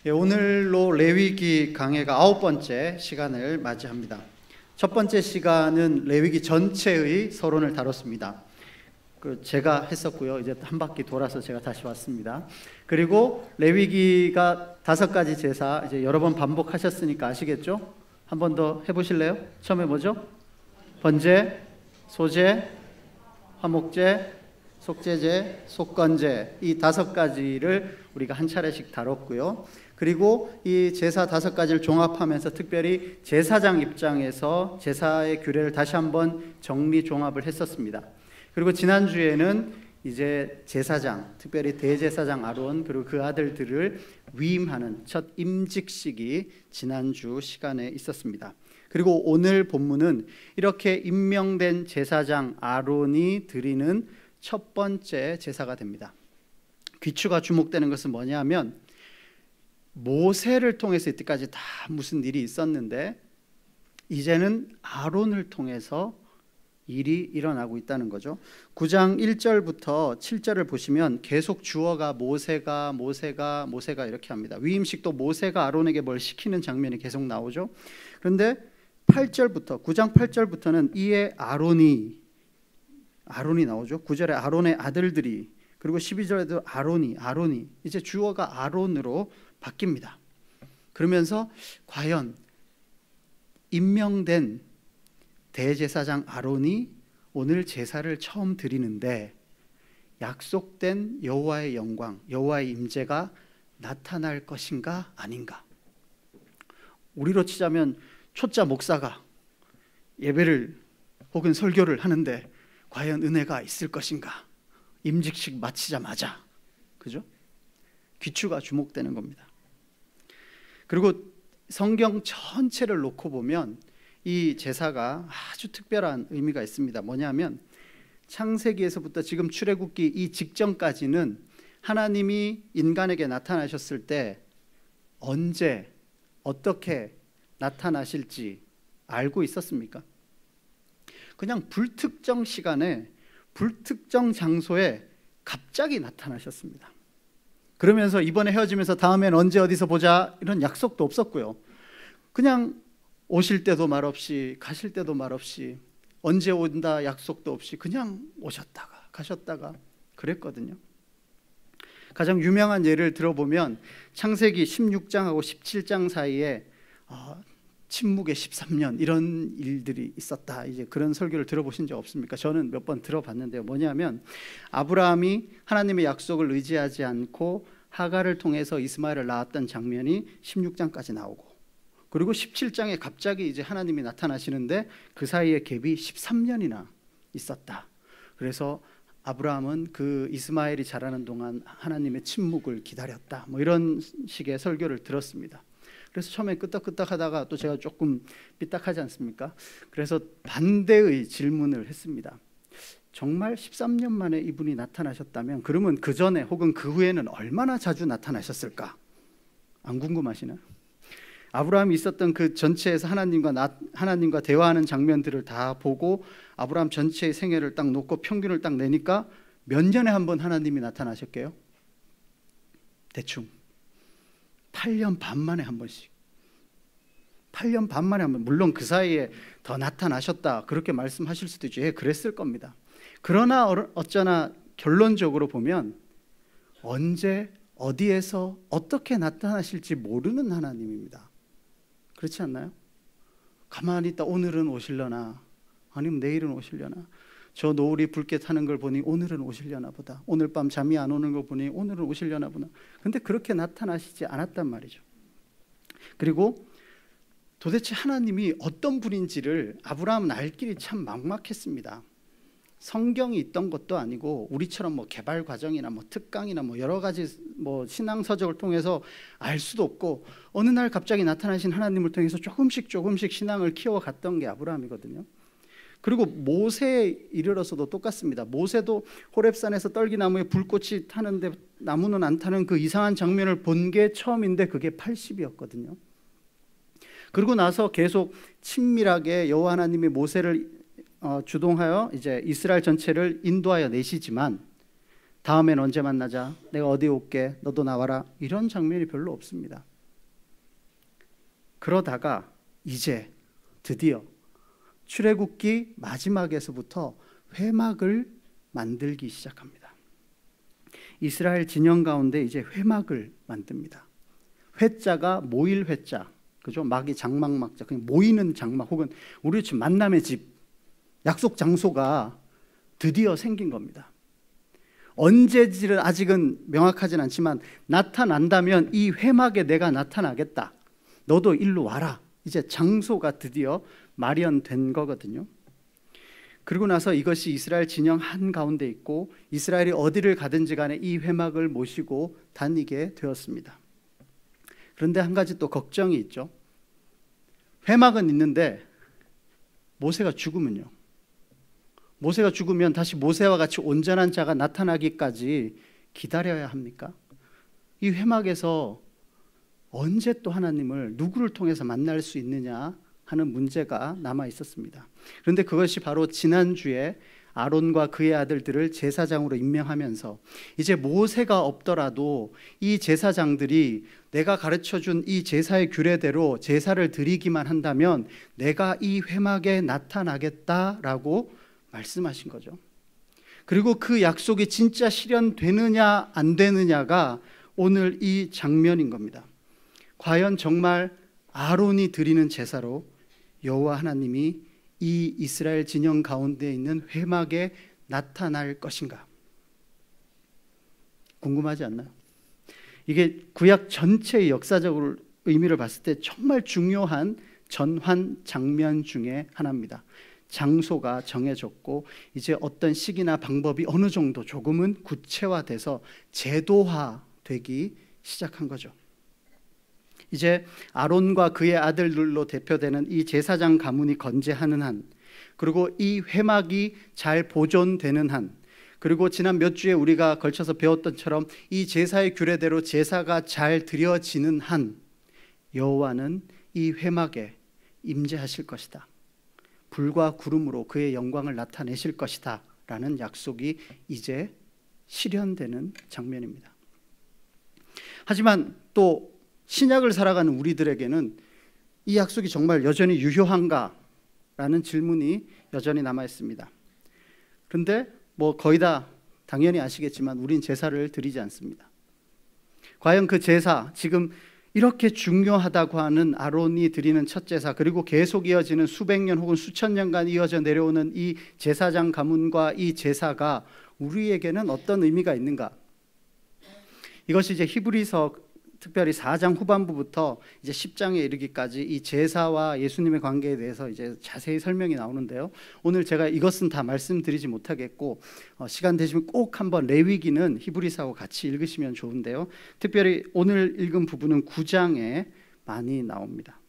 오늘로 레위기 강해가 9번째 시간을 맞이합니다. 첫 번째 시간은 레위기 전체의 서론을 다뤘습니다. 제가 했었고요. 이제 한 바퀴 돌아서 제가 다시 왔습니다. 그리고 레위기가 5가지 제사 이제 여러 번 반복하셨으니까 아시겠죠? 한 번 더 해보실래요? 처음에 뭐죠? 번제, 소제, 화목제, 속죄제, 속건제, 이 5가지를 우리가 한 차례씩 다뤘고요. 그리고 이 제사 5가지를 종합하면서 특별히 제사장 입장에서 제사의 규례를 다시 한번 정리 종합을 했었습니다. 그리고 지난주에는 이제 제사장, 특별히 대제사장 아론 그리고 그 아들들을 위임하는 첫 임직식이 지난주 시간에 있었습니다. 그리고 오늘 본문은 이렇게 임명된 제사장 아론이 드리는 첫 번째 제사가 됩니다. 귀추가 주목되는 것은 뭐냐면 모세를 통해서 이때까지 다 무슨 일이 있었는데 이제는 아론을 통해서 일이 일어나고 있다는 거죠. 9장 1절부터 7절을 보시면 계속 주어가 모세가 이렇게 합니다. 위임식도 모세가 아론에게 뭘 시키는 장면이 계속 나오죠. 그런데 8절부터 9장 8절부터는 이에 아론이 나오죠. 9절에 아론의 아들들이, 그리고 12절에도 아론이 이제 주어가 아론으로 바뀝니다. 그러면서 과연 임명된 대제사장 아론이 오늘 제사를 처음 드리는데 약속된 여호와의 영광, 여호와의 임재가 나타날 것인가 아닌가? 우리로 치자면 초짜 목사가 예배를 혹은 설교를 하는데 과연 은혜가 있을 것인가? 임직식 마치자마자, 그죠? 귀추가 주목되는 겁니다. 그리고 성경 전체를 놓고 보면 이 제사가 아주 특별한 의미가 있습니다. 뭐냐면 창세기에서부터 지금 출애굽기 이 직전까지는 하나님이 인간에게 나타나셨을 때 언제 어떻게 나타나실지 알고 있었습니까? 그냥 불특정 시간에 불특정 장소에 갑자기 나타나셨습니다. 그러면서 이번에 헤어지면서 다음엔 언제 어디서 보자 이런 약속도 없었고요. 그냥 오실 때도 말없이 가실 때도 말없이 언제 온다 약속도 없이 그냥 오셨다가 가셨다가 그랬거든요. 가장 유명한 예를 들어보면 창세기 16장하고 17장 사이에 침묵의 13년 이런 일들이 있었다. 이제 그런 설교를 들어보신 적 없습니까? 저는 몇 번 들어봤는데요. 뭐냐면 아브라함이 하나님의 약속을 의지하지 않고 하갈을 통해서 이스마엘을 낳았던 장면이 16장까지 나오고, 그리고 17장에 갑자기 이제 하나님이 나타나시는데 그 사이에 갭이 13년이나 있었다. 그래서 아브라함은 그 이스마엘이 자라는 동안 하나님의 침묵을 기다렸다. 뭐 이런 식의 설교를 들었습니다. 그래서 처음에 끄떡끄떡 하다가 또 제가 조금 삐딱하지 않습니까? 그래서 반대의 질문을 했습니다. 정말 13년 만에 이분이 나타나셨다면 그러면 그 전에 혹은 그 후에는 얼마나 자주 나타나셨을까? 안 궁금하시나요? 아브라함이 있었던 그 전체에서 하나님과 대화하는 장면들을 다 보고 아브라함 전체의 생애를 딱 놓고 평균을 딱 내니까 몇 년에 한 번 하나님이 나타나셨게요? 대충 8년 반 만에 한 번씩. 8년 반 만에 한 번. 물론 그 사이에 더 나타나셨다 그렇게 말씀하실 수도 있죠. 예, 그랬을 겁니다. 그러나 어쩌나 결론적으로 보면 언제 어디에서 어떻게 나타나실지 모르는 하나님입니다. 그렇지 않나요? 가만히 있다 오늘은 오시려나 아니면 내일은 오시려나, 저 노을이 붉게 타는 걸 보니 오늘은 오시려나 보다, 오늘 밤 잠이 안 오는 걸 보니 오늘은 오시려나 보다. 근데 그렇게 나타나시지 않았단 말이죠. 그리고 도대체 하나님이 어떤 분인지를 아브라함은 알 길이 참 막막했습니다. 성경이 있던 것도 아니고 우리처럼 뭐 개발 과정이나 뭐 특강이나 뭐 여러 가지 뭐 신앙 서적을 통해서 알 수도 없고 어느 날 갑자기 나타나신 하나님을 통해서 조금씩 신앙을 키워갔던 게 아브라함이거든요. 그리고 모세에 이르러서도 똑같습니다. 모세도 호렙산에서 떨기나무에 불꽃이 타는데 나무는 안 타는 그 이상한 장면을 본 게 처음인데 그게 80이었거든요. 그리고 나서 계속 친밀하게 여호와 하나님이 모세를 주동하여 이제 이스라엘 전체를 인도하여 내시지만 다음엔 언제 만나자, 내가 어디 올게, 너도 나와라, 이런 장면이 별로 없습니다. 그러다가 이제 드디어 출애굽기 마지막에서부터 회막을 만들기 시작합니다. 이스라엘 진영 가운데 이제 회막을 만듭니다. 회자가 모일 회자, 그죠? 막이 장막 막자, 그냥 모이는 장막, 혹은 우리 집 만남의 집, 약속 장소가 드디어 생긴 겁니다. 언제지는 아직은 명확하진 않지만 나타난다면 이 회막에 내가 나타나겠다. 너도 일로 와라. 이제 장소가 드디어 마련된 거거든요. 그리고 나서 이것이 이스라엘 진영 한가운데 있고 이스라엘이 어디를 가든지 간에 이 회막을 모시고 다니게 되었습니다. 그런데 한 가지 또 걱정이 있죠. 회막은 있는데 모세가 죽으면요. 모세가 죽으면 다시 모세와 같이 온전한 자가 나타나기까지 기다려야 합니까? 이 회막에서 언제 또 하나님을 누구를 통해서 만날 수 있느냐 하는 문제가 남아 있었습니다. 그런데 그것이 바로 지난주에 아론과 그의 아들들을 제사장으로 임명하면서 이제 모세가 없더라도 이 제사장들이 내가 가르쳐준 이 제사의 규례대로 제사를 드리기만 한다면 내가 이 회막에 나타나겠다라고 말씀하신 거죠. 그리고 그 약속이 진짜 실현되느냐 안 되느냐가 오늘 이 장면인 겁니다. 과연 정말 아론이 드리는 제사로 여호와 하나님이 이 이스라엘 진영 가운데 있는 회막에 나타날 것인가? 궁금하지 않나요? 이게 구약 전체의 역사적으로 의미를 봤을 때 정말 중요한 전환 장면 중에 하나입니다. 장소가 정해졌고 이제 어떤 시기나 방법이 어느 정도 조금은 구체화돼서 제도화되기 시작한 거죠. 이제 아론과 그의 아들들로 대표되는 이 제사장 가문이 건재하는 한, 그리고 이 회막이 잘 보존되는 한, 그리고 지난 몇 주에 우리가 걸쳐서 배웠던처럼 이 제사의 규례대로 제사가 잘 드려지는 한, 여호와는 이 회막에 임재하실 것이다. 불과 구름으로 그의 영광을 나타내실 것이다 라는 약속이 이제 실현되는 장면입니다. 하지만 또 신약을 살아가는 우리들에게는 이 약속이 정말 여전히 유효한가? 라는 질문이 여전히 남아 있습니다. 그런데 거의 다 당연히 아시겠지만 우린 제사를 드리지 않습니다. 과연 그 제사, 지금 이렇게 중요하다고 하는 아론이 드리는 첫 제사, 그리고 계속 이어지는 수백 년 혹은 수천 년간 이어져 내려오는 이 제사장 가문과 이 제사가 우리에게는 어떤 의미가 있는가? 이것이 이제 히브리서 특별히 4장 후반부부터 이제 10장에 이르기까지 이 제사와 예수님의 관계에 대해서 이제 자세히 설명이 나오는데요. 오늘 제가 이것은 다 말씀드리지 못하겠고 시간 되시면 꼭 한번 레위기는 히브리서하고 같이 읽으시면 좋은데요. 특별히 오늘 읽은 부분은 9장에 많이 나옵니다.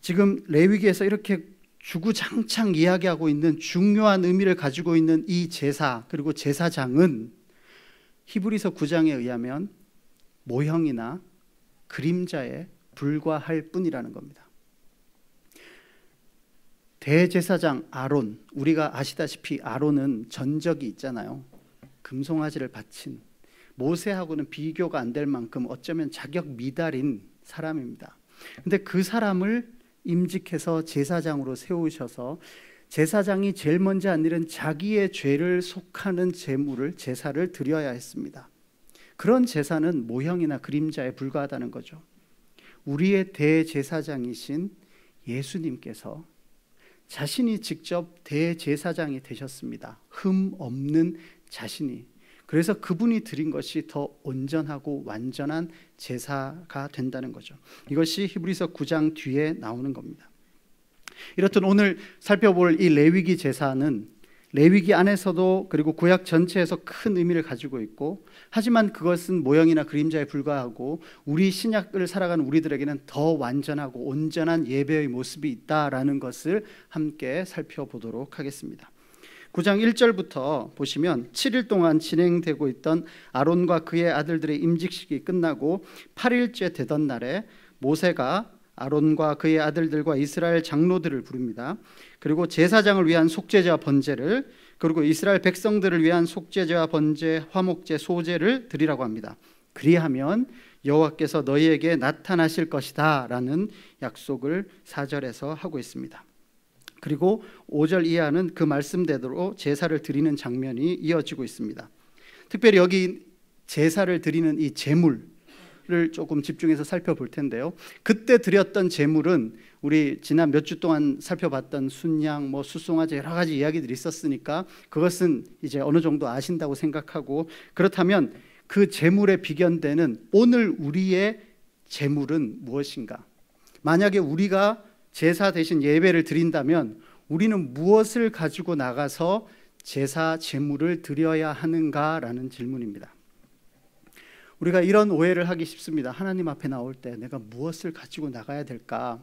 지금 레위기에서 이렇게 주구장창 이야기하고 있는 중요한 의미를 가지고 있는 이 제사, 그리고 제사장은 히브리서 9장에 의하면 모형이나 그림자에 불과할 뿐이라는 겁니다. 대제사장 아론, 우리가 아시다시피 아론은 전적이 있잖아요. 금송아지를 바친, 모세하고는 비교가 안 될 만큼 어쩌면 자격 미달인 사람입니다. 근데 그 사람을 임직해서 제사장으로 세우셔서 제사장이 제일 먼저 한 일은 자기의 죄를 속하는 제물을, 제사를 드려야 했습니다. 그런 제사는 모형이나 그림자에 불과하다는 거죠. 우리의 대제사장이신 예수님께서 자신이 직접 대제사장이 되셨습니다. 흠 없는 자신이. 그래서 그분이 드린 것이 더 온전하고 완전한 제사가 된다는 거죠. 이것이 히브리서 9장 뒤에 나오는 겁니다. 이렇듯 오늘 살펴볼 이 레위기 제사는 레위기 안에서도 그리고 구약 전체에서 큰 의미를 가지고 있고, 하지만 그것은 모형이나 그림자에 불과하고 우리 신약을 살아가는 우리들에게는 더 완전하고 온전한 예배의 모습이 있다라는 것을 함께 살펴보도록 하겠습니다. 9장 1절부터 보시면 7일 동안 진행되고 있던 아론과 그의 아들들의 임직식이 끝나고 8일째 되던 날에 모세가 아론과 그의 아들들과 이스라엘 장로들을 부릅니다. 그리고 제사장을 위한 속죄제와 번제를, 그리고 이스라엘 백성들을 위한 속죄제와 번제, 화목제, 소제를 드리라고 합니다. 그리하면 여호와께서 너희에게 나타나실 것이다 라는 약속을 4절에서 하고 있습니다. 그리고 5절 이하는 그 말씀대로 제사를 드리는 장면이 이어지고 있습니다. 특별히 여기 제사를 드리는 이 제물을 조금 집중해서 살펴볼 텐데요. 그때 드렸던 제물은 우리 지난 몇 주 동안 살펴봤던 순양, 수송아지 여러 가지 이야기들이 있었으니까 그것은 이제 어느 정도 아신다고 생각하고, 그렇다면 그 제물에 비견되는 오늘 우리의 제물은 무엇인가? 만약에 우리가 제사 대신 예배를 드린다면 우리는 무엇을 가지고 나가서 제사 제물을 드려야 하는가라는 질문입니다. 우리가 이런 오해를 하기 쉽습니다. 하나님 앞에 나올 때 내가 무엇을 가지고 나가야 될까?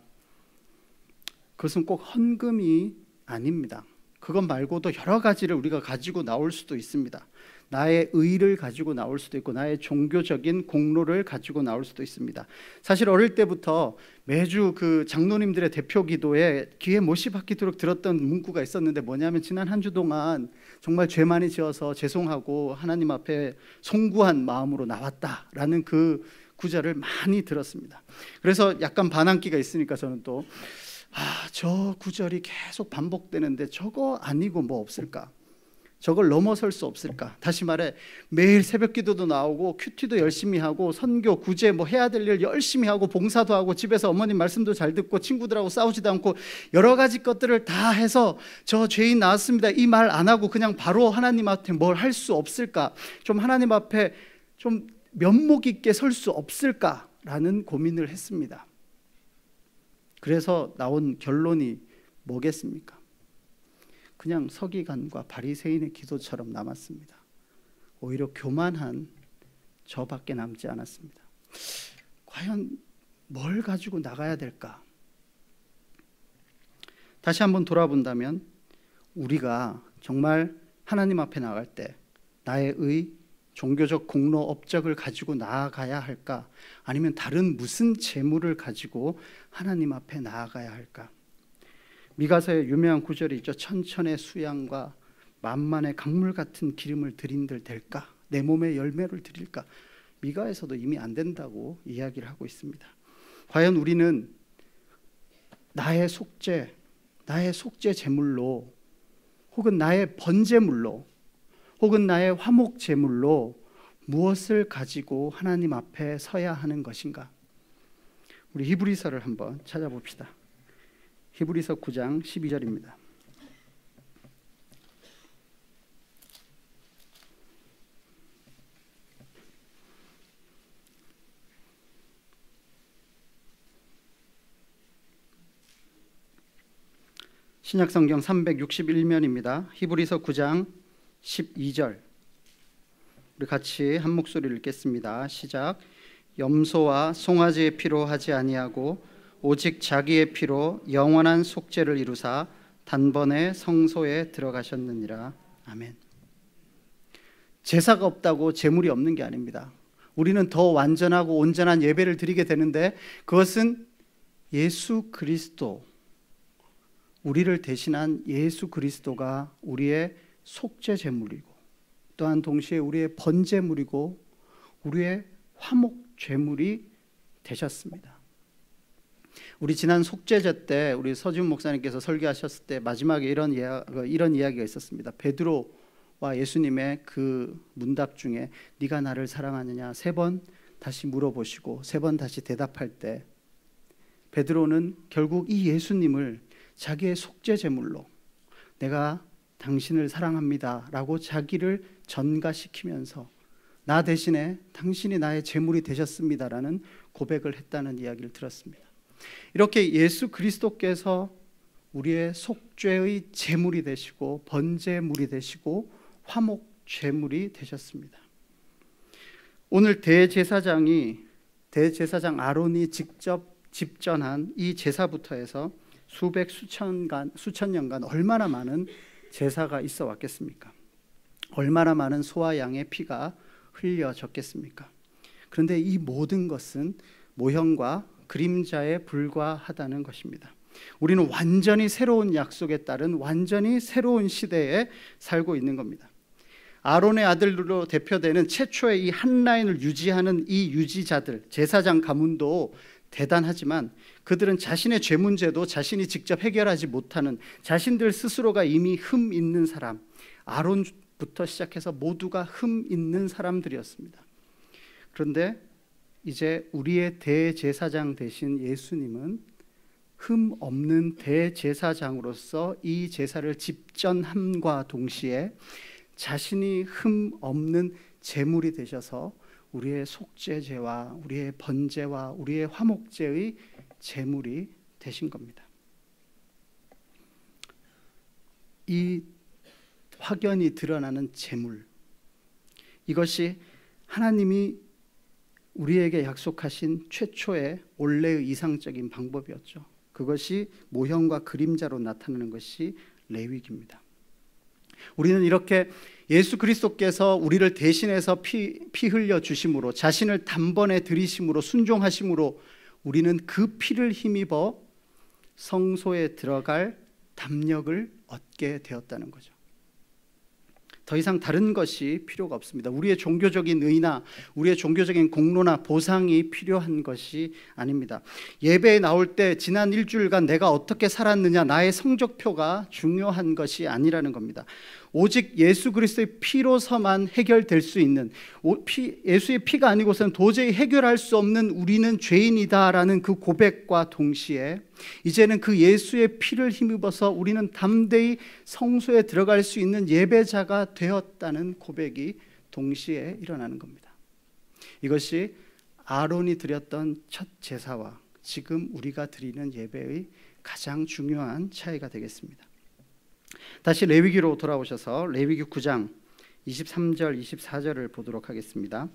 그것은 꼭 헌금이 아닙니다. 그것 말고도 여러 가지를 우리가 가지고 나올 수도 있습니다. 나의 의를 가지고 나올 수도 있고 나의 종교적인 공로를 가지고 나올 수도 있습니다. 사실 어릴 때부터 매주 그 장로님들의 대표 기도에 귀에 못이 박히도록 들었던 문구가 있었는데 뭐냐면, 지난 한 주 동안 정말 죄 많이 지어서 죄송하고 하나님 앞에 송구한 마음으로 나왔다라는 그 구절을 많이 들었습니다. 그래서 약간 반항기가 있으니까 저는 또 저 구절이 계속 반복되는데 저거 아니고 뭐 없을까? 저걸 넘어설 수 없을까? 다시 말해, 매일 새벽 기도도 나오고 큐티도 열심히 하고 선교, 구제 해야 될 일 열심히 하고 봉사도 하고 집에서 어머님 말씀도 잘 듣고 친구들하고 싸우지도 않고 여러 가지 것들을 다 해서 저 죄인 나왔습니다 이 말 안 하고 그냥 바로 하나님 앞에 뭘 할 수 없을까? 좀 하나님 앞에 좀 면목 있게 설 수 없을까라는 고민을 했습니다. 그래서 나온 결론이 뭐겠습니까? 그냥 서기관과 바리새인의 기도처럼 남았습니다. 오히려 교만한 저밖에 남지 않았습니다. 과연 뭘 가지고 나가야 될까? 다시 한번 돌아본다면 우리가 정말 하나님 앞에 나갈 때 나의 의, 종교적 공로, 업적을 가지고 나아가야 할까? 아니면 다른 무슨 재물을 가지고 하나님 앞에 나아가야 할까? 미가서의 유명한 구절이 있죠. 천천의 수양과 만만의 강물 같은 기름을 드린들 될까? 내 몸의 열매를 드릴까? 미가에서도 이미 안 된다고 이야기를 하고 있습니다. 과연 우리는 나의 속죄 제물로, 혹은 나의 번제물로, 혹은 나의 화목 제물로 무엇을 가지고 하나님 앞에 서야 하는 것인가? 우리 히브리서를 한번 찾아봅시다. 히브리서 9장 12절입니다. 신약성경 361면입니다. 히브리서 9장 12절. 우리 같이 한 목소리를 읽겠습니다. 시작. 염소와 송아지의 피로 하지 아니하고 오직 자기의 피로 영원한 속죄를 이루사 단번에 성소에 들어가셨느니라. 아멘. 제사가 없다고 제물이 없는 게 아닙니다. 우리는 더 완전하고 온전한 예배를 드리게 되는데 그것은 예수 그리스도, 우리를 대신한 예수 그리스도가 우리의 속죄 제물이고 또한 동시에 우리의 번제물이고 우리의 화목 제물이 되셨습니다. 우리 지난 속죄제 때 우리 서지훈 목사님께서 설교하셨을 때 마지막에 이런 이야기가 있었습니다. 베드로와 예수님의 그 문답 중에 네가 나를 사랑하느냐 3번 다시 물어보시고 3번 다시 대답할 때 베드로는 결국 이 예수님을 자기의 속죄 제물로 내가 당신을 사랑합니다 라고 자기를 전가시키면서 나 대신에 당신이 나의 제물이 되셨습니다라는 고백을 했다는 이야기를 들었습니다. 이렇게 예수 그리스도께서 우리의 속죄의 제물이 되시고 번제물이 되시고 화목 제물이 되셨습니다. 오늘 대제사장 아론이 직접 집전한 이 제사부터 해서 수천 년간 얼마나 많은 제사가 있어 왔겠습니까? 얼마나 많은 소와 양의 피가 흘려졌겠습니까? 그런데 이 모든 것은 모형과 그림자에 불과하다는 것입니다. 우리는 완전히 새로운 약속에 따른 완전히 새로운 시대에 살고 있는 겁니다. 아론의 아들로 대표되는 최초의 이 한 라인을 유지하는 이 유지자들, 제사장 가문도 대단하지만 그들은 자신의 죄 문제도 자신이 직접 해결하지 못하는, 자신들 스스로가 이미 흠 있는 사람, 아론부터 시작해서 모두가 흠 있는 사람들이었습니다. 그런데 이제 우리의 대제사장 되신 예수님은 흠 없는 대제사장으로서 이 제사를 집전함과 동시에 자신이 흠 없는 제물이 되셔서 우리의 속죄제와 우리의 번제와 우리의 화목제의 제물이 되신 겁니다. 이 확연히 드러나는 제물, 이것이 하나님이 우리에게 약속하신 최초의 원래의 이상적인 방법이었죠. 그것이 모형과 그림자로 나타나는 것이 레위기입니다. 우리는 이렇게 예수 그리스도께서 우리를 대신해서 피 흘려 주심으로, 자신을 단번에 들이심으로, 순종하심으로 우리는 그 피를 힘입어 성소에 들어갈 담력을 얻게 되었다는 거죠. 더 이상 다른 것이 필요가 없습니다. 우리의 종교적인 의나 우리의 종교적인 공로나 보상이 필요한 것이 아닙니다. 예배에 나올 때 지난 일주일간 내가 어떻게 살았느냐, 나의 성적표가 중요한 것이 아니라는 겁니다. 오직 예수 그리스도의 피로서만 해결될 수 있는, 예수의 피가 아니고서는 도저히 해결할 수 없는 우리는 죄인이다라는 그 고백과 동시에 이제는 그 예수의 피를 힘입어서 우리는 담대히 성소에 들어갈 수 있는 예배자가 되었다는 고백이 동시에 일어나는 겁니다. 이것이 아론이 드렸던 첫 제사와 지금 우리가 드리는 예배의 가장 중요한 차이가 되겠습니다. 다시 레위기로 돌아오셔서 레위기 9장 23절 24절을 보도록 하겠습니다.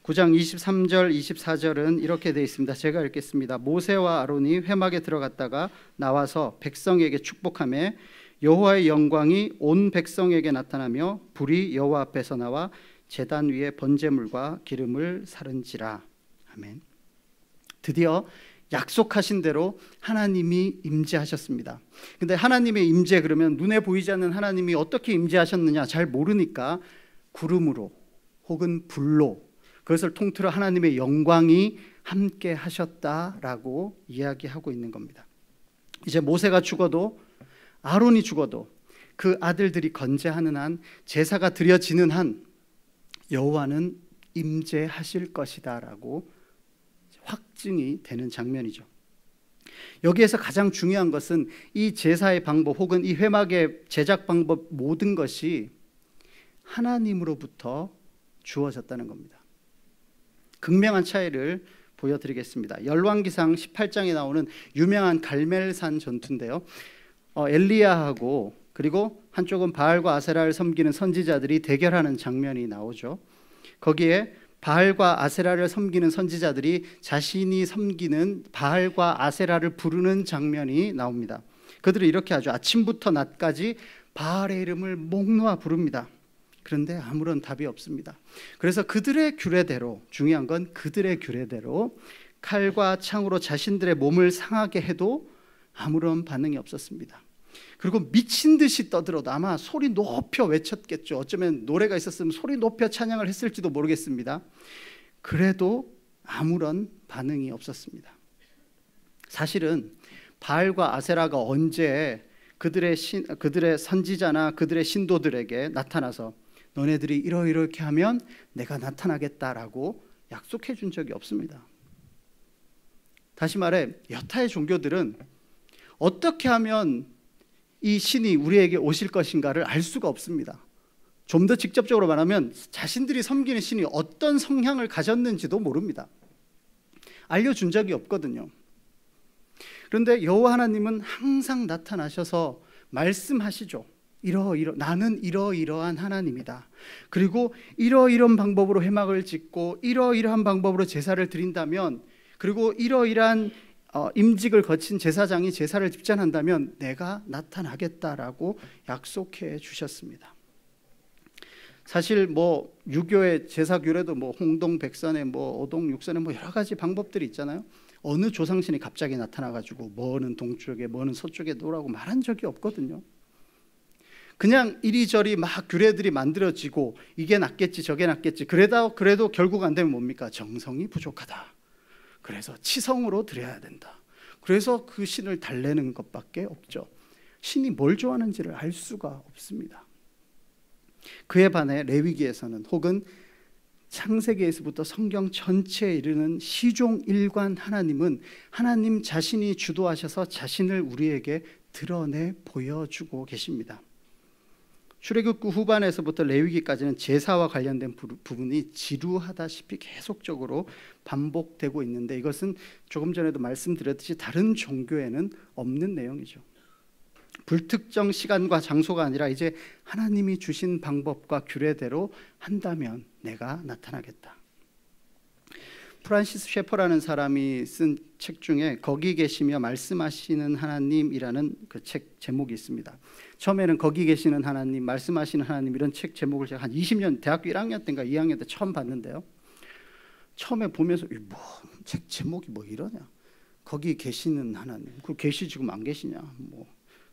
9장 23절 24절은 이렇게 되어 있습니다. 제가 읽겠습니다. 모세와 아론이 회막에 들어갔다가 나와서 백성에게 축복하며 여호와의 영광이 온 백성에게 나타나며 불이 여호와 앞에서 나와 제단 위에 번제물과 기름을 사른지라. 아멘. 드디어 약속하신 대로 하나님이 임재하셨습니다. 근데 하나님의 임재, 그러면 눈에 보이지 않는 하나님이 어떻게 임재하셨느냐 잘 모르니까 구름으로 혹은 불로, 그것을 통틀어 하나님의 영광이 함께 하셨다라고 이야기하고 있는 겁니다. 이제 모세가 죽어도 아론이 죽어도 그 아들들이 건재하는 한, 제사가 드려지는 한 여호와는 임재하실 것이다라고 확증이 되는 장면이죠. 여기에서 가장 중요한 것은 이 제사의 방법 혹은 이 회막의 제작 방법, 모든 것이 하나님으로부터 주어졌다는 겁니다. 극명한 차이를 보여드리겠습니다. 열왕기상 18장에 나오는 유명한 갈멜산 전투인데요, 엘리야하고 그리고 한쪽은 바알과 아세라를 섬기는 선지자들이 대결하는 장면이 나오죠. 거기에 바알과 아세라를 섬기는 선지자들이 자신이 섬기는 바알과 아세라를 부르는 장면이 나옵니다. 그들은 이렇게 하죠. 아침부터 낮까지 바알의 이름을 목 놓아 부릅니다. 그런데 아무런 답이 없습니다. 그래서 그들의 규례대로, 중요한 건 그들의 규례대로 칼과 창으로 자신들의 몸을 상하게 해도 아무런 반응이 없었습니다. 그리고 미친 듯이 떠들어도 아마 소리 높여 외쳤겠죠. 어쩌면 노래가 있었으면 소리 높여 찬양을 했을지도 모르겠습니다. 그래도 아무런 반응이 없었습니다. 사실은 바알과 아세라가 언제 그들의 선지자나 그들의 신도들에게 나타나서 너네들이 이렇게 하면 내가 나타나겠다라고 약속해 준 적이 없습니다. 다시 말해, 여타의 종교들은 어떻게 하면 이 신이 우리에게 오실 것인가를 알 수가 없습니다. 좀 더 직접적으로 말하면 자신들이 섬기는 신이 어떤 성향을 가졌는지도 모릅니다. 알려준 적이 없거든요. 그런데 여호와 하나님은 항상 나타나셔서 말씀하시죠. 나는 이러이러한 하나님이다. 그리고 이러이러한 방법으로 회막을 짓고 이러이러한 방법으로 제사를 드린다면, 그리고 이러이러한 임직을 거친 제사장이 제사를 집전한다면 내가 나타나겠다라고 약속해 주셨습니다. 사실 유교의 제사 규례도 홍동백선에 오동육선에 여러 가지 방법들이 있잖아요. 어느 조상신이 갑자기 나타나가지고 뭐는 동쪽에 뭐는 서쪽에 놓으라고 말한 적이 없거든요. 그냥 이리저리 막 규례들이 만들어지고 이게 낫겠지 저게 낫겠지 그래도 결국 안 되면 뭡니까? 정성이 부족하다. 그래서 치성으로 드려야 된다. 그래서 그 신을 달래는 것밖에 없죠. 신이 뭘 좋아하는지를 알 수가 없습니다. 그에 반해 레위기에서는 혹은 창세기에서부터 성경 전체에 이르는 시종 일관 하나님은 하나님 자신이 주도하셔서 자신을 우리에게 드러내 보여주고 계십니다. 출애굽기 후반에서부터 레위기까지는 제사와 관련된 부분이 지루하다시피 계속적으로 반복되고 있는데, 이것은 조금 전에도 말씀드렸듯이 다른 종교에는 없는 내용이죠. 불특정 시간과 장소가 아니라 이제 하나님이 주신 방법과 규례대로 한다면 내가 나타나겠다. 프란시스 셰퍼라는 사람이 쓴 책 중에 거기 계시며 말씀하시는 하나님이라는 그 책 제목이 있습니다. 처음에는 거기 계시는 하나님, 말씀하시는 하나님 이런 책 제목을 제가 한 20년 대학교 1학년 때인가 2학년 때 처음 봤는데요. 처음에 보면서 책 제목이 뭐 이러냐. 거기 계시는 하나님, 그 계시 지금 안 계시냐.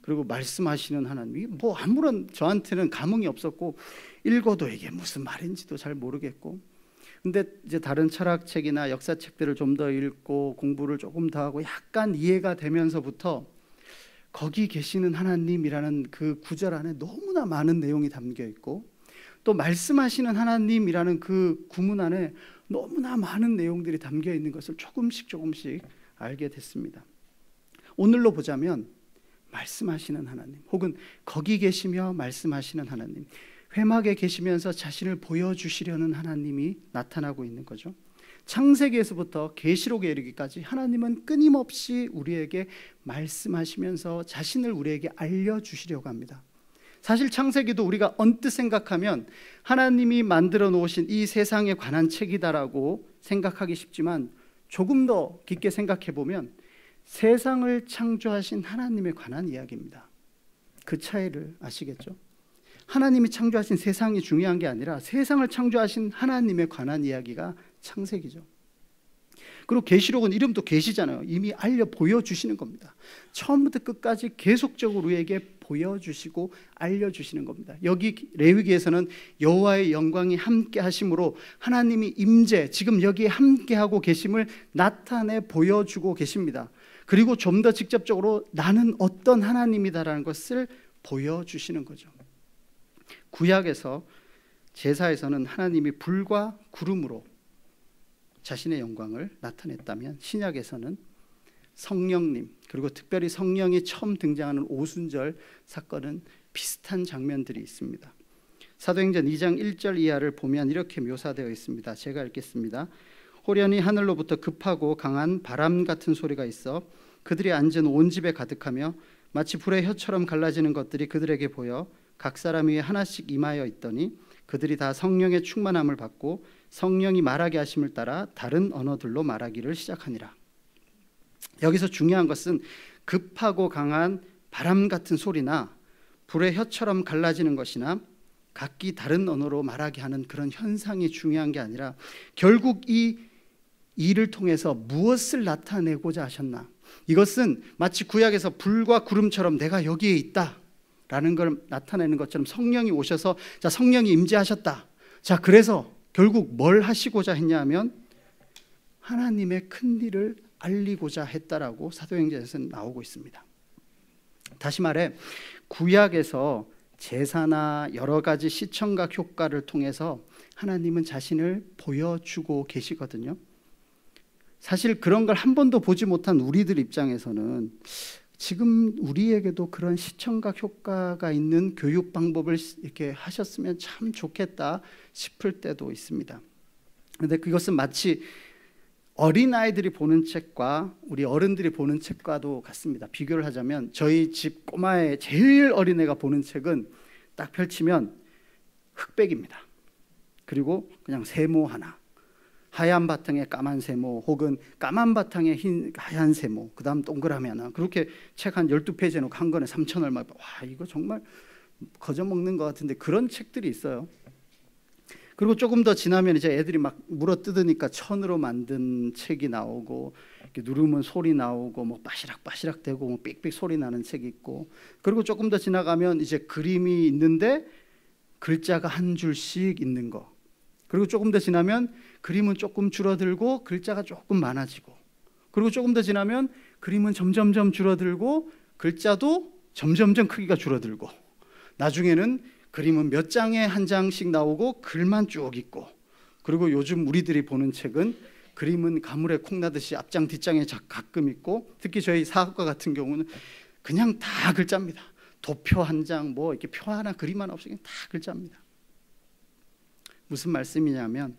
그리고 말씀하시는 하나님, 아무런 저한테는 감흥이 없었고 읽어도 이게 무슨 말인지도 잘 모르겠고. 근데 이제 다른 철학책이나 역사책들을 좀 더 읽고 공부를 조금 더 하고 약간 이해가 되면서부터 거기 계시는 하나님이라는 그 구절 안에 너무나 많은 내용이 담겨 있고, 또 말씀하시는 하나님이라는 그 구문 안에 너무나 많은 내용들이 담겨 있는 것을 조금씩 알게 됐습니다. 오늘로 보자면 말씀하시는 하나님, 혹은 거기 계시며 말씀하시는 하나님, 회막에 계시면서 자신을 보여주시려는 하나님이 나타나고 있는 거죠. 창세기에서부터 계시록에 이르기까지 하나님은 끊임없이 우리에게 말씀하시면서 자신을 우리에게 알려주시려고 합니다. 사실 창세기도 우리가 언뜻 생각하면 하나님이 만들어 놓으신 이 세상에 관한 책이다라고 생각하기 쉽지만, 조금 더 깊게 생각해 보면 세상을 창조하신 하나님에 관한 이야기입니다. 그 차이를 아시겠죠? 하나님이 창조하신 세상이 중요한 게 아니라 세상을 창조하신 하나님에 관한 이야기가 창세기죠. 그리고 계시록은 이름도 계시잖아요. 이미 알려 보여주시는 겁니다. 처음부터 끝까지 계속적으로 우리에게 보여주시고 알려주시는 겁니다. 여기 레위기에서는 여호와의 영광이 함께 하심으로 하나님이 임재, 지금 여기에 함께하고 계심을 나타내 보여주고 계십니다. 그리고 좀 더 직접적으로 나는 어떤 하나님이다라는 것을 보여주시는 거죠. 구약에서 제사에서는 하나님이 불과 구름으로 자신의 영광을 나타냈다면, 신약에서는 성령님, 그리고 특별히 성령이 처음 등장하는 오순절 사건은 비슷한 장면들이 있습니다. 사도행전 2장 1절 이하를 보면 이렇게 묘사되어 있습니다. 제가 읽겠습니다. 호련히 하늘로부터 급하고 강한 바람 같은 소리가 있어 그들이 앉은 온 집에 가득하며 마치 불의 혀처럼 갈라지는 것들이 그들에게 보여 각 사람 위에 하나씩 임하여 있더니 그들이 다 성령의 충만함을 받고 성령이 말하게 하심을 따라 다른 언어들로 말하기를 시작하니라. 여기서 중요한 것은 급하고 강한 바람 같은 소리나 불의 혀처럼 갈라지는 것이나 각기 다른 언어로 말하게 하는 그런 현상이 중요한 게 아니라, 결국 이 일을 통해서 무엇을 나타내고자 하셨나. 이것은 마치 구약에서 불과 구름처럼 내가 여기에 있다 라는 걸 나타내는 것처럼 성령이 오셔서, 자, 성령이 임재하셨다. 자, 그래서 결국 뭘 하시고자 했냐 하면 하나님의 큰 일을 알리고자 했다라고 사도행전에서는 나오고 있습니다. 다시 말해 구약에서 제사나 여러 가지 시청각 효과를 통해서 하나님은 자신을 보여주고 계시거든요. 사실 그런 걸 한 번도 보지 못한 우리들 입장에서는 지금 우리에게도 그런 시청각 효과가 있는 교육 방법을 이렇게 하셨으면 참 좋겠다 싶을 때도 있습니다. 그런데 그것은 마치 어린아이들이 보는 책과 우리 어른들이 보는 책과도 같습니다. 비교를 하자면 저희 집 꼬마의 제일 어린애가 보는 책은 딱 펼치면 흑백입니다. 그리고 그냥 세모 하나, 하얀 바탕에 까만 세모, 혹은 까만 바탕에 하얀 세모, 그 다음 동그라미 하나, 그렇게 책 한 12페이지 놓고 한 권에 3천 얼마. 와, 이거 정말 거저먹는 것 같은데 그런 책들이 있어요. 그리고 조금 더 지나면 이제 애들이 막 물어뜯으니까 천으로 만든 책이 나오고, 이렇게 누르면 소리 나오고, 뭐 빠시락빠시락 되고, 뭐 삑삑 소리 나는 책이 있고, 그리고 조금 더 지나가면 이제 그림이 있는데 글자가 한 줄씩 있는 거, 그리고 조금 더 지나면 그림은 조금 줄어들고 글자가 조금 많아지고, 그리고 조금 더 지나면 그림은 점점점 줄어들고 글자도 점점점 크기가 줄어들고, 나중에는 그림은 몇 장에 한 장씩 나오고 글만 쭉 있고, 그리고 요즘 우리들이 보는 책은 그림은 가물에 콩 나듯이 앞장 뒷장에 가끔 있고, 특히 저희 사학과 같은 경우는 그냥 다 글자입니다. 도표 한 장, 뭐 이렇게 표 하나 그림 하나 없이 그냥 다 글자입니다. 무슨 말씀이냐면,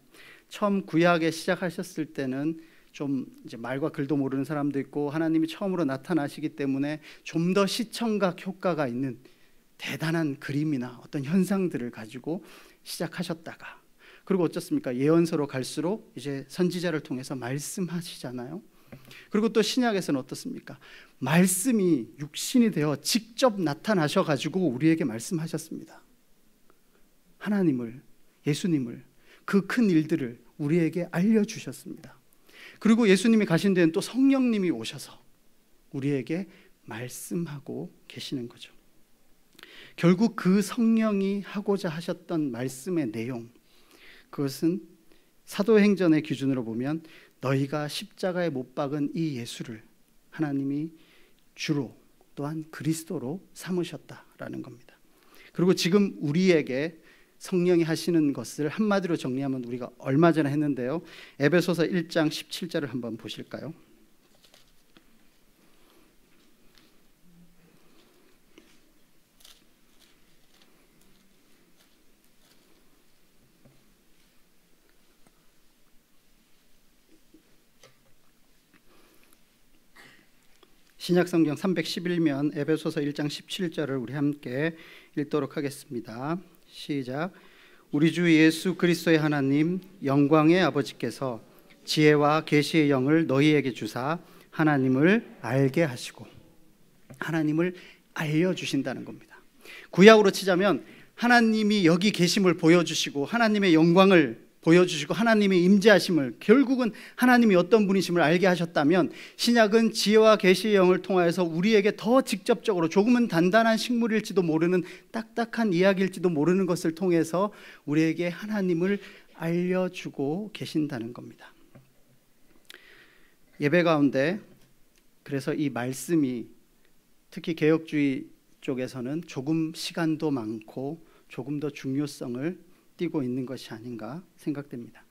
처음 구약에 시작하셨을 때는 좀 이제 말과 글도 모르는 사람도 있고, 하나님이 처음으로 나타나시기 때문에 좀 더 시청각 효과가 있는 대단한 그림이나 어떤 현상들을 가지고 시작하셨다가, 그리고 어떻습니까? 예언서로 갈수록 이제 선지자를 통해서 말씀하시잖아요. 그리고 또 신약에서는 어떻습니까? 말씀이 육신이 되어 직접 나타나셔 가지고 우리에게 말씀하셨습니다. 하나님을, 예수님을, 그 큰 일들을 우리에게 알려주셨습니다. 그리고 예수님이 가신 데는 또 성령님이 오셔서 우리에게 말씀하고 계시는 거죠. 결국 그 성령이 하고자 하셨던 말씀의 내용, 그것은 사도행전의 기준으로 보면 너희가 십자가에 못 박은 이 예수를 하나님이 주로, 또한 그리스도로 삼으셨다라는 겁니다. 그리고 지금 우리에게 성령이 하시는 것을 한마디로 정리하면 우리가 얼마 전에 했는데요, 에베소서 1장 17절을 한번 보실까요? 신약성경 311면 에베소서 1장 17절을 우리 함께 읽도록 하겠습니다. 시작. 우리 주 예수 그리스도의 하나님 영광의 아버지께서 지혜와 계시의 영을 너희에게 주사 하나님을 알게 하시고, 하나님을 알려주신다는 겁니다. 구약으로 치자면 하나님이 여기 계심을 보여주시고, 하나님의 영광을 보여주시고, 하나님의 임재하심을, 결국은 하나님이 어떤 분이심을 알게 하셨다면, 신약은 지혜와 계시의 영을 통하여서 우리에게 더 직접적으로, 조금은 단단한 식물일지도 모르는, 딱딱한 이야기일지도 모르는 것을 통해서 우리에게 하나님을 알려주고 계신다는 겁니다. 예배 가운데 그래서 이 말씀이 특히 개혁주의 쪽에서는 조금 시간도 많고 조금 더 중요성을 띄고 있는 것이 아닌가 생각됩니다.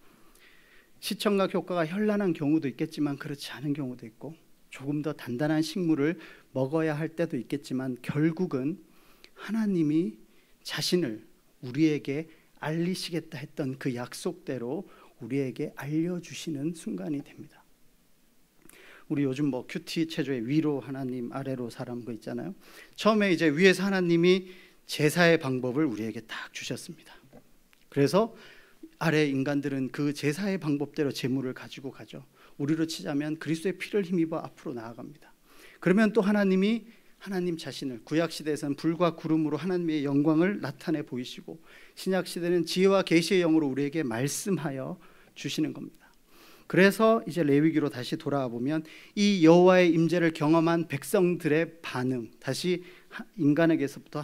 시청각 효과가 현란한 경우도 있겠지만 그렇지 않은 경우도 있고, 조금 더 단단한 식물을 먹어야 할 때도 있겠지만, 결국은 하나님이 자신을 우리에게 알리시겠다 했던 그 약속대로 우리에게 알려주시는 순간이 됩니다. 우리 요즘 뭐 큐티 체조의 위로 하나님, 아래로 사람 거 있잖아요. 처음에 이제 위에서 하나님이 제사의 방법을 우리에게 딱 주셨습니다. 그래서 아래 인간들은 그 제사의 방법대로 제물을 가지고 가죠. 우리로 치자면 그리스도의 피를 힘입어 앞으로 나아갑니다. 그러면 또 하나님이 하나님 자신을, 구약시대에서는 불과 구름으로 하나님의 영광을 나타내 보이시고, 신약시대는 지혜와 계시의 영으로 우리에게 말씀하여 주시는 겁니다. 그래서 이제 레위기로 다시 돌아와 보면 이 여호와의 임재를 경험한 백성들의 반응, 다시 인간에게서부터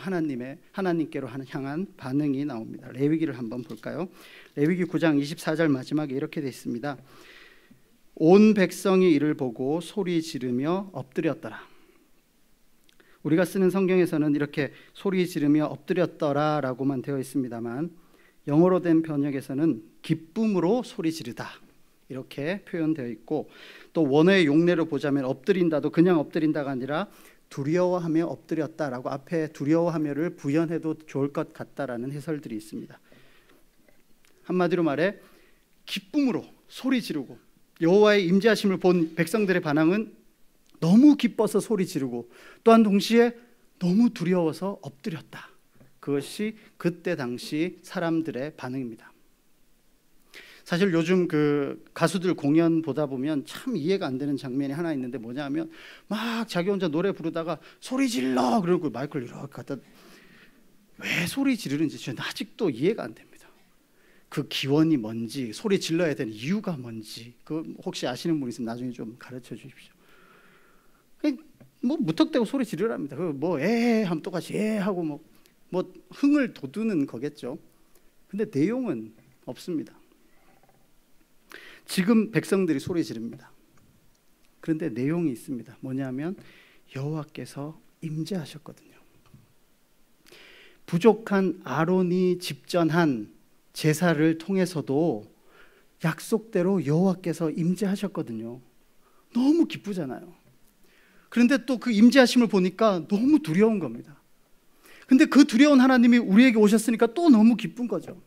하나님께로 향한 반응이 나옵니다. 레위기를 한번 볼까요? 레위기 9장 24절 마지막에 이렇게 되어 있습니다. 온 백성이 이를 보고 소리 지르며 엎드렸더라. 우리가 쓰는 성경에서는 이렇게 소리 지르며 엎드렸더라라고만 되어 있습니다만, 영어로 된 번역에서는 기쁨으로 소리 지르다 이렇게 표현되어 있고, 또 원어의 용례로 보자면 엎드린다도 그냥 엎드린다가 아니라 두려워하며 엎드렸다라고 앞에 두려워하며를 부연해도 좋을 것 같다라는 해설들이 있습니다. 한마디로 말해 기쁨으로 소리 지르고, 여호와의 임재하심을 본 백성들의 반응은 너무 기뻐서 소리 지르고, 또한 동시에 너무 두려워서 엎드렸다. 그것이 그때 당시 사람들의 반응입니다. 사실 요즘 그 가수들 공연 보다 보면 참 이해가 안 되는 장면이 하나 있는데, 뭐냐면 막 자기 혼자 노래 부르다가 소리 질러 그러고 마이크를 이렇게 갖다, 왜 소리 지르는지 저는 아직도 이해가 안 됩니다. 그 기원이 뭔지, 소리 질러야 되는 이유가 뭔지, 그 혹시 아시는 분 있으면 나중에 좀 가르쳐 주십시오. 뭐 무턱대고 소리 지르랍니다. 그뭐 하면 똑같이 하고 뭐 흥을 돋우는 거겠죠. 근데 내용은 없습니다. 지금 백성들이 소리 지릅니다. 그런데 내용이 있습니다. 뭐냐면 여호와께서 임재하셨거든요. 부족한 아론이 집전한 제사를 통해서도 약속대로 여호와께서 임재하셨거든요. 너무 기쁘잖아요. 그런데 또 그 임재하심을 보니까 너무 두려운 겁니다. 근데 그 두려운 하나님이 우리에게 오셨으니까 또 너무 기쁜 거죠.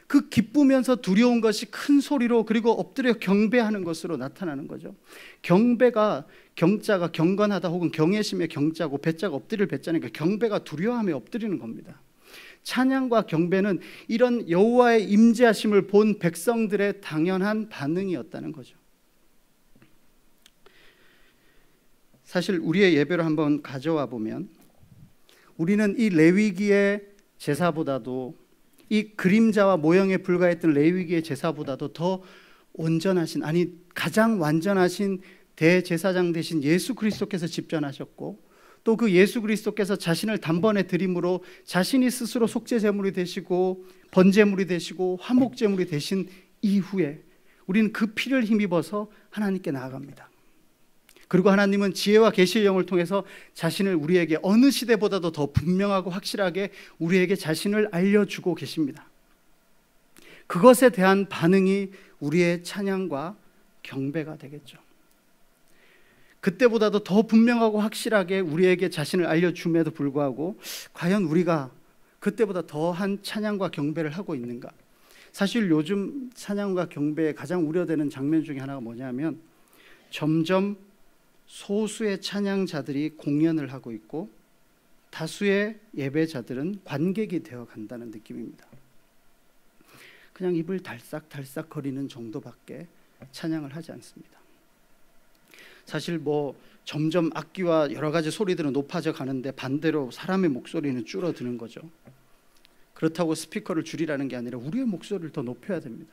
그 기쁘면서 두려운 것이 큰 소리로 그리고 엎드려 경배하는 것으로 나타나는 거죠. 경배가 경자가 경건하다 혹은 경외심의 경자고 배자가 엎드릴 배자니까 경배가 두려워함에 엎드리는 겁니다. 찬양과 경배는 이런 여호와의 임재하심을 본 백성들의 당연한 반응이었다는 거죠. 사실 우리의 예배를 한번 가져와 보면 우리는 이 레위기의 제사보다도 이 그림자와 모형에 불과했던 레위기의 제사보다도 더 온전하신, 아니 가장 완전하신 대제사장 되신 예수 그리스도께서 집전하셨고, 또 그 예수 그리스도께서 자신을 단번에 드림으로 자신이 스스로 속죄제물이 되시고 번제물이 되시고 화목제물이 되신 이후에 우리는 그 피를 힘입어서 하나님께 나아갑니다. 그리고 하나님은 지혜와 계시의 영을 통해서 자신을 우리에게 어느 시대보다도 더 분명하고 확실하게 우리에게 자신을 알려주고 계십니다. 그것에 대한 반응이 우리의 찬양과 경배가 되겠죠. 그때보다도 더 분명하고 확실하게 우리에게 자신을 알려줌에도 불구하고 과연 우리가 그때보다 더한 찬양과 경배를 하고 있는가? 사실 요즘 찬양과 경배에 가장 우려되는 장면 중에 하나가 뭐냐면 점점 소수의 찬양자들이 공연을 하고 있고 다수의 예배자들은 관객이 되어 간다는 느낌입니다. 그냥 입을 달싹달싹 거리는 정도밖에 찬양을 하지 않습니다. 사실 뭐 점점 악기와 여러 가지 소리들은 높아져 가는데 반대로 사람의 목소리는 줄어드는 거죠. 그렇다고 스피커를 줄이라는 게 아니라 우리의 목소리를 더 높여야 됩니다.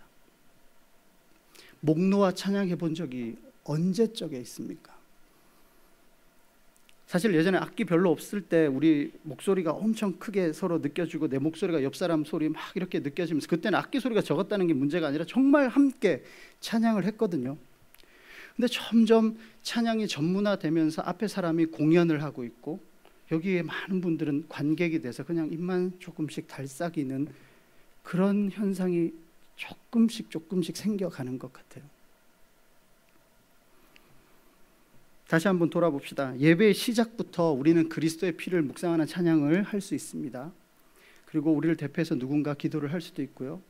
목 놓아 찬양해 본 적이 언제적에 있습니까? 사실 예전에 악기 별로 없을 때 우리 목소리가 엄청 크게 서로 느껴지고 내 목소리가 옆 사람 소리 막 이렇게 느껴지면서 그때는 악기 소리가 적었다는 게 문제가 아니라 정말 함께 찬양을 했거든요. 근데 점점 찬양이 전문화되면서 앞에 사람이 공연을 하고 있고 여기에 많은 분들은 관객이 돼서 그냥 입만 조금씩 달싹이는 그런 현상이 조금씩 생겨가는 것 같아요. 다시 한번 돌아봅시다. 예배의 시작부터 우리는 그리스도의 피를 묵상하는 찬양을 할 수 있습니다. 그리고 우리를 대표해서 누군가 기도를 할 수도 있고요.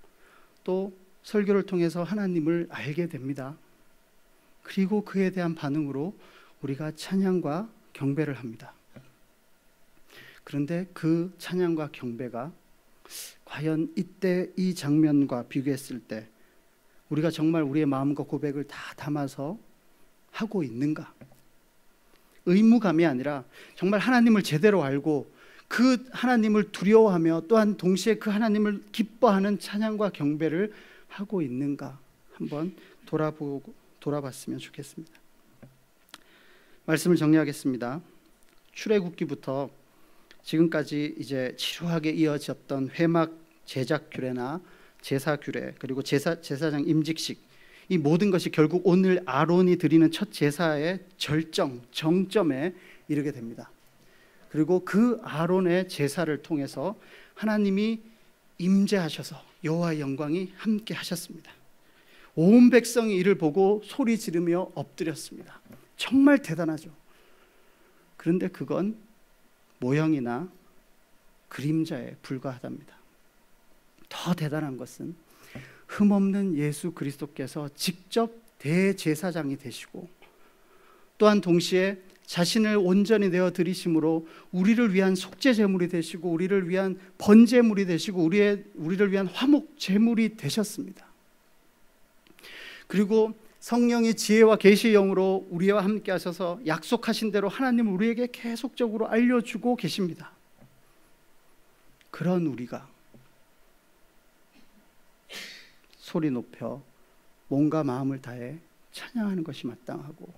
또 설교를 통해서 하나님을 알게 됩니다. 그리고 그에 대한 반응으로 우리가 찬양과 경배를 합니다. 그런데 그 찬양과 경배가 과연 이때 이 장면과 비교했을 때 우리가 정말 우리의 마음과 고백을 다 담아서 하고 있는가? 의무감이 아니라 정말 하나님을 제대로 알고 그 하나님을 두려워하며 또한 동시에 그 하나님을 기뻐하는 찬양과 경배를 하고 있는가 한번 돌아봤으면 좋겠습니다. 말씀을 정리하겠습니다. 출애굽기부터 지금까지 이제 지루하게 이어졌던 회막 제작 규례나 제사 규례 그리고 제사장 임직식, 이 모든 것이 결국 오늘 아론이 드리는 첫 제사의 정점에 이르게 됩니다. 그리고 그 아론의 제사를 통해서 하나님이 임재하셔서 여호와의 영광이 함께 하셨습니다. 온 백성이 이를 보고 소리 지르며 엎드렸습니다. 정말 대단하죠. 그런데 그건 모형이나 그림자에 불과하답니다. 더 대단한 것은 흠없는 예수 그리스도께서 직접 대제사장이 되시고 또한 동시에 자신을 온전히 내어 드리심으로 우리를 위한 속죄 제물이 되시고 우리를 위한 번제물이 되시고 우리를 위한 화목 제물이 되셨습니다. 그리고 성령의 지혜와 계시의 영으로 우리와 함께 하셔서 약속하신 대로 하나님은 우리에게 계속적으로 알려주고 계십니다. 그런 우리가 소리 높여 몸과 마음을 다해 찬양하는 것이 마땅하고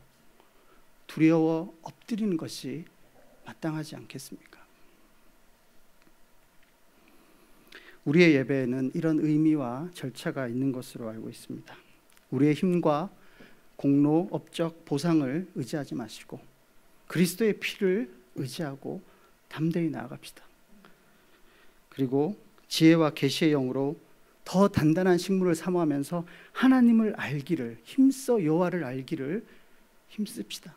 두려워 엎드리는 것이 마땅하지 않겠습니까? 우리의 예배에는 이런 의미와 절차가 있는 것으로 알고 있습니다. 우리의 힘과 공로, 업적, 보상을 의지하지 마시고 그리스도의 피를 의지하고 담대히 나아갑시다. 그리고 지혜와 계시의 영으로 더 단단한 식물을 사모하면서 하나님을 알기를, 힘써 여호와를 알기를 힘씁시다.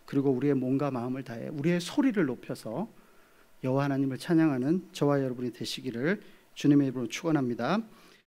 그리고 우리의 몸과 마음을 다해 우리의 소리를 높여서 여호와 하나님을 찬양하는 저와 여러분이 되시기를 주님의 이름으로 축원합니다.